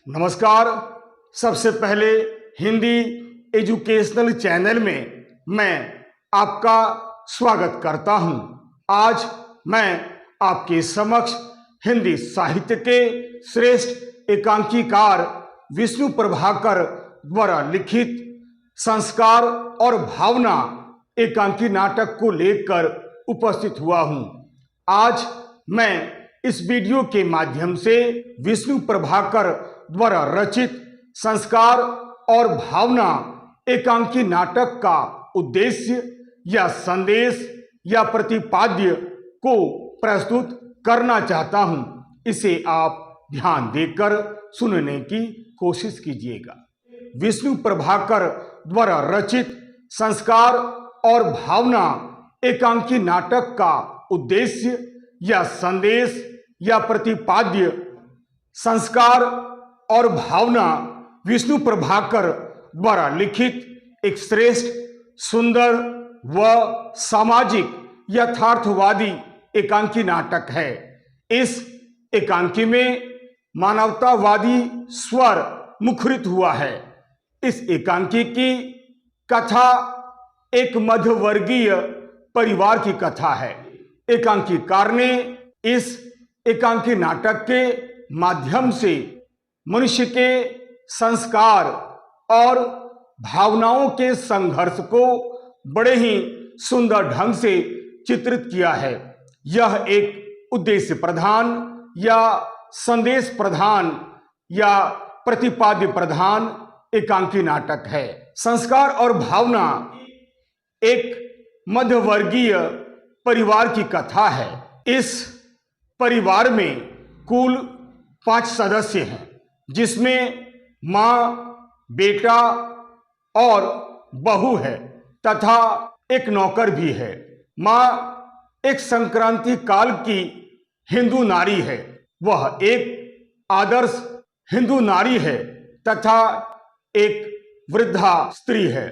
नमस्कार। सबसे पहले हिंदी एजुकेशनल चैनल में मैं आपका स्वागत करता हूं। आज मैं आपके समक्ष हिंदी साहित्य के श्रेष्ठ एकांकीकार विष्णु प्रभाकर द्वारा लिखित संस्कार और भावना एकांकी नाटक को लेकर उपस्थित हुआ हूं। आज मैं इस वीडियो के माध्यम से विष्णु प्रभाकर द्वारा रचित संस्कार और भावना एकांकी नाटक का उद्देश्य या संदेश या प्रतिपाद्य को प्रस्तुत करना चाहता हूं। इसे आप ध्यान देकर सुनने की कोशिश कीजिएगा। विष्णु प्रभाकर द्वारा रचित संस्कार और भावना एकांकी नाटक का उद्देश्य या संदेश या प्रतिपाद्य। संस्कार और भावना विष्णु प्रभाकर द्वारा लिखित एक श्रेष्ठ, सुंदर व सामाजिक यथार्थवादी एकांकी नाटक है। इस एकांकी में मानवतावादी स्वर मुखरित हुआ है। इस एकांकी की कथा एक मध्यवर्गीय परिवार की कथा है। एकांकीकार ने इस एकांकी नाटक के माध्यम से मनुष्य के संस्कार और भावनाओं के संघर्ष को बड़े ही सुंदर ढंग से चित्रित किया है। यह एक उद्देश्य प्रधान या संदेश प्रधान या प्रतिपाद्य प्रधान एकांकी नाटक है। संस्कार और भावना एक मध्यवर्गीय परिवार की कथा है। इस परिवार में कुल 5 सदस्य हैं, जिसमें मां, बेटा और बहू है तथा एक नौकर भी है। मां एक संक्रांति काल की हिंदू नारी है। वह एक आदर्श हिंदू नारी है तथा एक वृद्धा स्त्री है।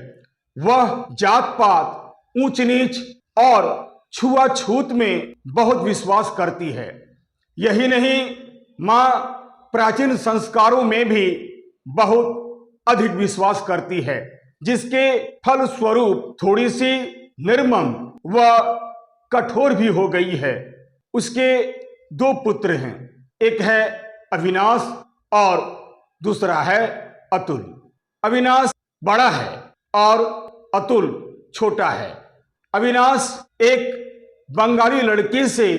वह जात पात, ऊंच नीच और छुआछूत में बहुत विश्वास करती है। यही नहीं, मां प्राचीन संस्कारों में भी बहुत अधिक विश्वास करती है, जिसके फलस्वरूप थोड़ी सी निर्मम व कठोर भी हो गई है। उसके 2 पुत्र हैं, एक है अविनाश और दूसरा है अतुल। अविनाश बड़ा है और अतुल छोटा है। अविनाश एक बंगाली लड़की से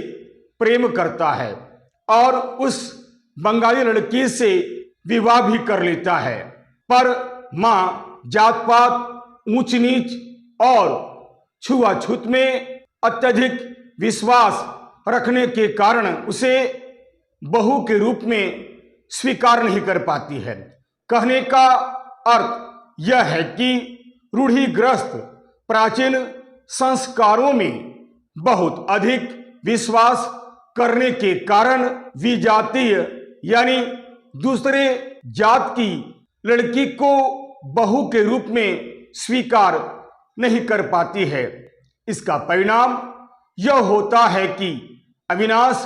प्रेम करता है और उस बंगाली लड़की से विवाह भी कर लेता है, पर मां जात पात, ऊंच नीच और छुआछूत में अत्यधिक विश्वास रखने के कारण उसे बहू के रूप में स्वीकार नहीं कर पाती है। कहने का अर्थ यह है कि रूढ़िग्रस्त प्राचीन संस्कारों में बहुत अधिक विश्वास करने के कारण विजातीय यानी दूसरे जात की लड़की को बहू के रूप में स्वीकार नहीं कर पाती है। इसका परिणाम यह होता है कि अविनाश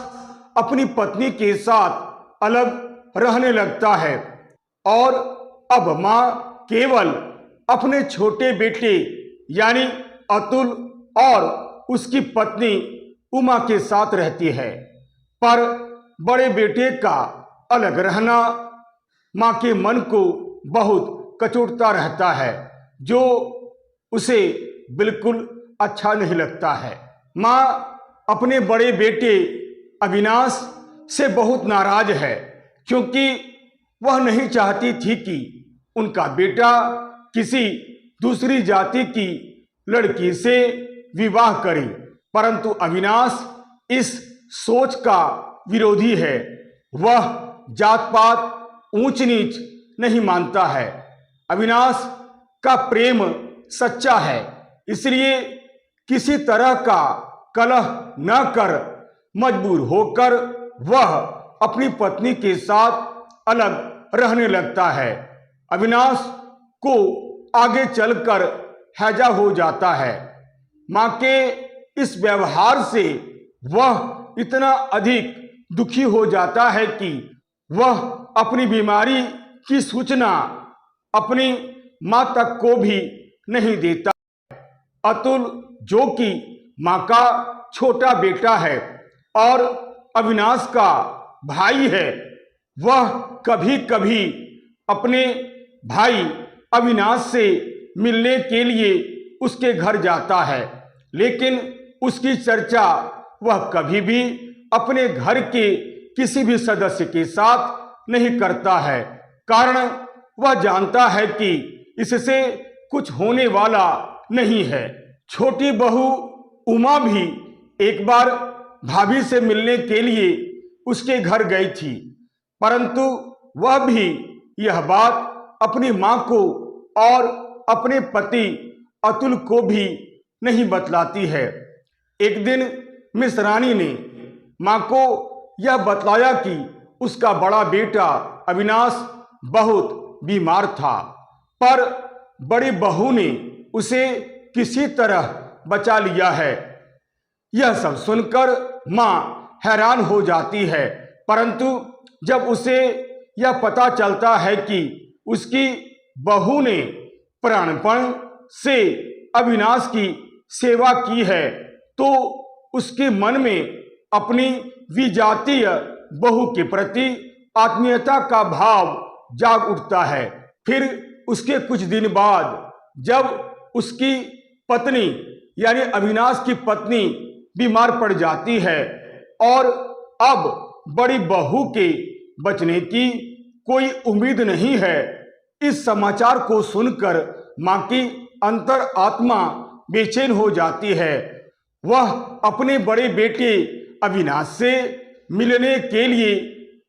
अपनी पत्नी के साथ अलग रहने लगता है और अब मां केवल अपने छोटे बेटे यानी अतुल और उसकी पत्नी उमा के साथ रहती है। पर बड़े बेटे का अलग रहना मां के मन को बहुत कचोटता रहता है, जो उसे बिल्कुल अच्छा नहीं लगता है। मां अपने बड़े बेटे अविनाश से बहुत नाराज है, क्योंकि वह नहीं चाहती थी कि उनका बेटा किसी दूसरी जाति की लड़की से विवाह करे, परंतु अविनाश इस सोच का विरोधी है। वह जात पात, ऊंच नीच नहीं मानता है। अविनाश का प्रेम सच्चा है, इसलिए किसी तरह का कलह न कर मजबूर होकर वह अपनी पत्नी के साथ अलग रहने लगता है। अविनाश को आगे चलकर हैजा हो जाता है। मां के इस व्यवहार से वह इतना अधिक दुखी हो जाता है कि वह अपनी बीमारी की सूचना अपनी मां तक को भी नहीं देता। अतुल, जो कि मां का छोटा बेटा है और अविनाश का भाई है, वह कभी कभी अपने भाई अविनाश से मिलने के लिए उसके घर जाता है, लेकिन उसकी चर्चा वह कभी भी अपने घर के किसी भी सदस्य के साथ नहीं करता है। कारण वह जानता है कि इससे कुछ होने वाला नहीं है। छोटी बहू उमा भी एक बार भाभी से मिलने के लिए उसके घर गई थी, परंतु वह भी यह बात अपनी मां को और अपने पति अतुल को भी नहीं बतलाती है। एक दिन मिस रानी ने मां को यह बतलाया कि उसका बड़ा बेटा अविनाश बहुत बीमार था, पर बड़ी बहू ने उसे किसी तरह बचा लिया है। यह सब सुनकर मां हैरान हो जाती है, परंतु जब उसे यह पता चलता है कि उसकी बहू ने प्राणपण से अविनाश की सेवा की है, तो उसके मन में अपनी विजातीय बहू के प्रति आत्मीयता का भाव जाग उठता है। फिर उसके कुछ दिन बाद जब उसकी पत्नी यानी अविनाश की पत्नी बीमार पड़ जाती है और अब बड़ी बहू के बचने की कोई उम्मीद नहीं है, इस समाचार को सुनकर मां की अंतर आत्मा बेचैन हो जाती है। वह अपने बड़े बेटे अविनाश से मिलने के लिए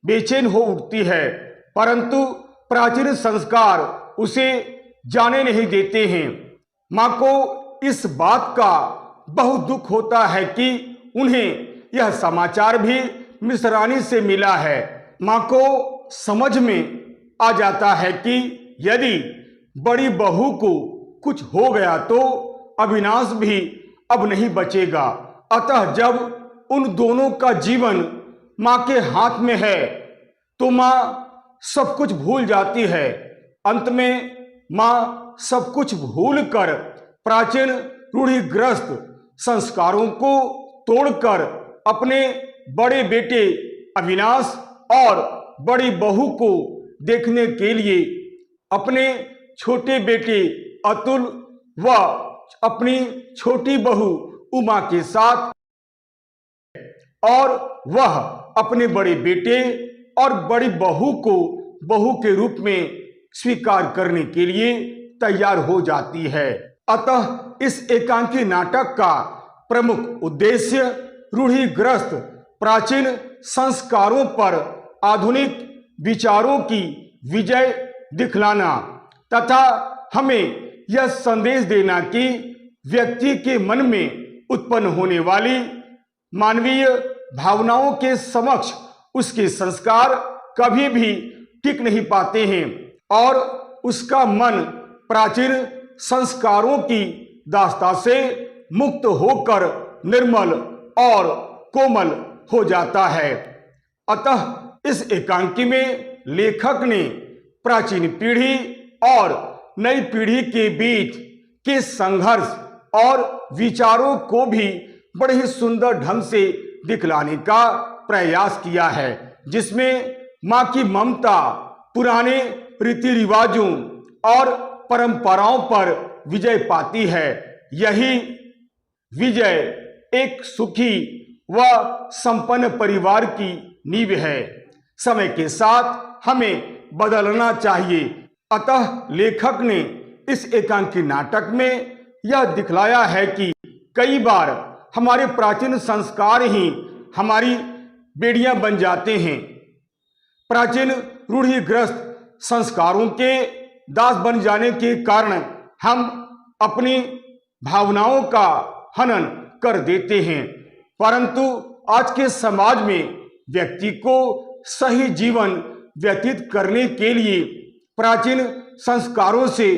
बेचैन हो उठती है, परंतु प्राचीन संस्कार उसे जाने नहीं देते हैं। मां को इस बात का बहुत दुख होता है कि उन्हें यह समाचार भी मिस रानी से मिला है। मां को समझ में आ जाता है कि यदि बड़ी बहू को कुछ हो गया तो अविनाश भी अब नहीं बचेगा। अतः जब उन दोनों का जीवन मां के हाथ में है तो मां सब कुछ भूल जाती है। अंत में मां सब कुछ भूलकर प्राचीन रूढ़िग्रस्त संस्कारों को तोड़कर अपने बड़े बेटे अविनाश और बड़ी बहू को देखने के लिए अपने छोटे बेटे अतुल व अपनी छोटी बहू उमा के साथ और वह अपने बड़े बेटे और बड़ी बहू को बहू के रूप में स्वीकार करने के लिए तैयार हो जाती है। अतः इस एकांकी नाटक का प्रमुख उद्देश्य रूढ़िग्रस्त प्राचीन संस्कारों पर आधुनिक विचारों की विजय दिखलाना तथा हमें यह संदेश देना कि व्यक्ति के मन में उत्पन्न होने वाली मानवीय भावनाओं के समक्ष उसके संस्कार कभी भी टिक नहीं पाते हैं और उसका मन प्राचीन संस्कारों की दास्ता से मुक्त होकर निर्मल और कोमल हो जाता है। अतः इस एकांकी में लेखक ने प्राचीन पीढ़ी और नई पीढ़ी के बीच के संघर्ष और विचारों को भी बड़े ही सुंदर ढंग से दिखलाने का प्रयास किया है, जिसमें मां की ममता पुराने रीति रिवाजों और परंपराओं पर विजय पाती है। यही विजय एक सुखी व संपन्न परिवार की नींव है। समय के साथ हमें बदलना चाहिए। अतः लेखक ने इस एकांकी नाटक में यह दिखलाया है कि कई बार हमारे प्राचीन संस्कार ही हमारी बेड़ियां बन जाते हैं। प्राचीन रूढ़िग्रस्त संस्कारों के दास बन जाने के कारण हम अपनी भावनाओं का हनन कर देते हैं, परंतु आज के समाज में व्यक्ति को सही जीवन व्यतीत करने के लिए प्राचीन संस्कारों से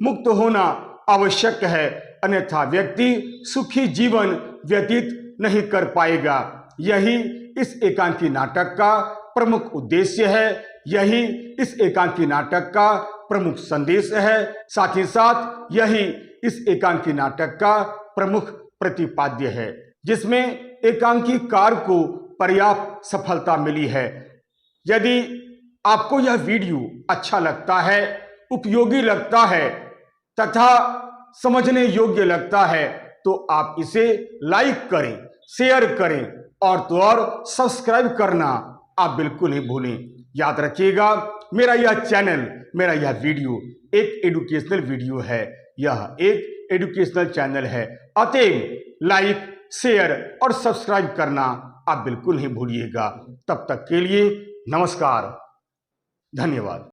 मुक्त होना आवश्यक है, अन्यथा व्यक्ति सुखी जीवन व्यतीत नहीं कर पाएगा। यही इस एकांकी नाटक का प्रमुख उद्देश्य है, यही इस एकांकी नाटक का प्रमुख संदेश है। साथ ही साथ यही इस एकांकी नाटक का प्रमुख प्रतिपाद्य है, जिसमें एकांकीकार को पर्याप्त सफलता मिली है। यदि आपको यह वीडियो अच्छा लगता है, उपयोगी लगता है तथा समझने योग्य लगता है तो आप इसे लाइक करें, शेयर करें और तो और सब्सक्राइब करना आप बिल्कुल ही भूलें। याद रखिएगा, मेरा यह चैनल, मेरा यह वीडियो एक एजुकेशनल वीडियो है, यह एक एजुकेशनल चैनल है। अतएव लाइक, शेयर और सब्सक्राइब करना आप बिल्कुल ही भूलिएगा। तब तक के लिए नमस्कार, धन्यवाद।